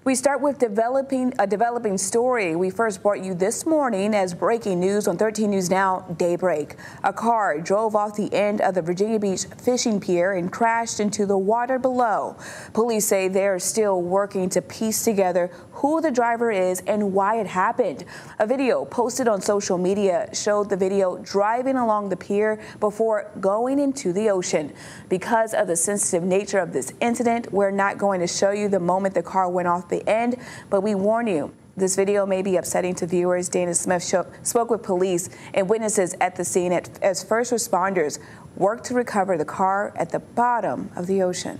We start with a developing story we first brought you this morning as breaking news on 13 News Now daybreak. A car drove off the end of the Virginia Beach Fishing Pier and crashed into the water below. Police say they're still working to piece together who the driver is and why it happened. A video posted on social media showed the video driving along the pier before going into the ocean. Because of the sensitive nature of this incident, we're not going to show you the moment the car went off the end, but we warn you, this video may be upsetting to viewers. Dana Smith spoke with police and witnesses at the scene as first responders worked to recover the car at the bottom of the ocean.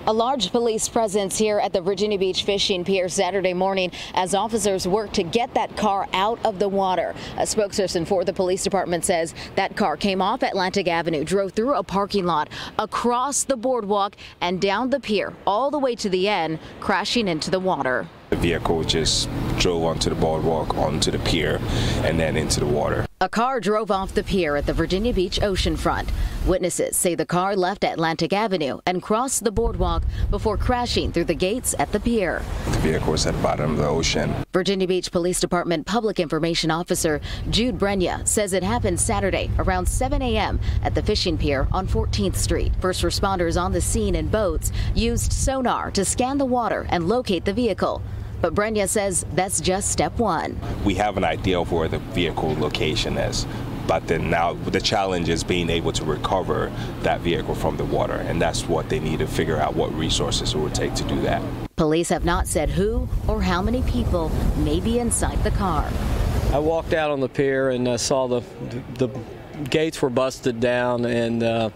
A large police presence here at the Virginia Beach Fishing Pier Saturday morning as officers work to get that car out of the water. A spokesperson for the police department says that car came off Atlantic Avenue, drove through a parking lot, across the boardwalk and down the pier, all the way to the end, crashing into the water. The vehicle just drove onto the boardwalk, onto the pier, and then into the water. A car drove off the pier at the Virginia Beach oceanfront. Witnesses say the car left Atlantic Avenue and crossed the boardwalk before crashing through the gates at the pier. The vehicle was at the bottom of the ocean. Virginia Beach Police Department Public Information Officer Jude Brenya says it happened Saturday around 7 a.m. at the fishing pier on 14th Street. First responders on the scene in boats used sonar to scan the water and locate the vehicle. But Brenya says that's just step one. We have an idea of where the vehicle location is, but then now the challenge is being able to recover that vehicle from the water, and that's what they need to figure out, what resources it would take to do that. Police have not said who or how many people may be inside the car. I walked out on the pier and saw the gates were busted down, and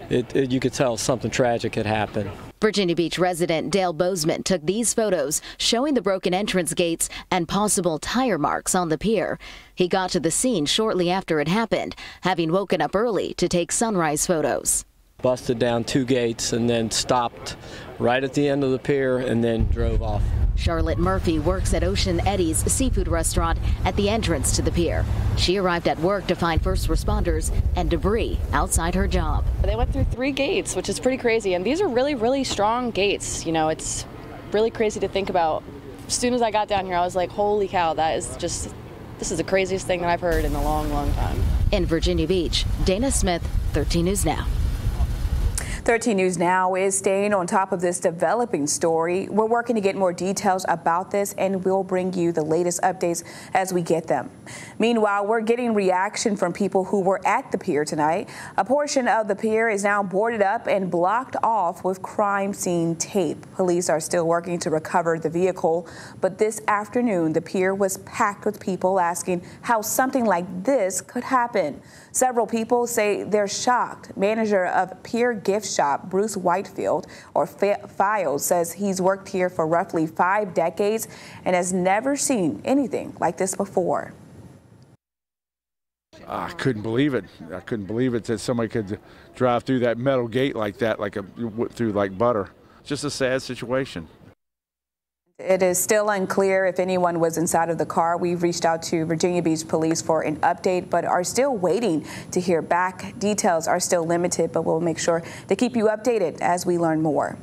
you could tell something tragic had happened. Virginia Beach resident Dale Bozeman took these photos showing the broken entrance gates and possible tire marks on the pier. He got to the scene shortly after it happened, having woken up early to take sunrise photos. Busted down 2 gates and then stopped right at the end of the pier and then drove off. Charlotte Murphy works at Ocean Eddie's seafood restaurant at the entrance to the pier. She arrived at work to find first responders and debris outside her job. They went through 3 gates, which is pretty crazy, and these are really, really strong gates. You know, it's really crazy to think about. As soon as I got down here, I was like, holy cow, this is the craziest thing that I've heard in a long, long time. In Virginia Beach, Dana Smith, 13 News Now. 13 News Now is staying on top of this developing story. We're working to get more details about this, and we'll bring you the latest updates as we get them. Meanwhile, we're getting reaction from people who were at the pier tonight. A portion of the pier is now boarded up and blocked off with crime scene tape. Police are still working to recover the vehicle, but this afternoon, the pier was packed with people asking how something like this could happen. Several people say they're shocked. Manager of Pier Gift Shop, Bruce Whitefield, or Files, says he's worked here for roughly 5 decades and has never seen anything like this before. I couldn't believe it. I couldn't believe it that somebody could drive through that metal gate like that, through like butter. Just a sad situation. It is still unclear if anyone was inside of the car. We've reached out to Virginia Beach Police for an update, but are still waiting to hear back. Details are still limited, but we'll make sure to keep you updated as we learn more.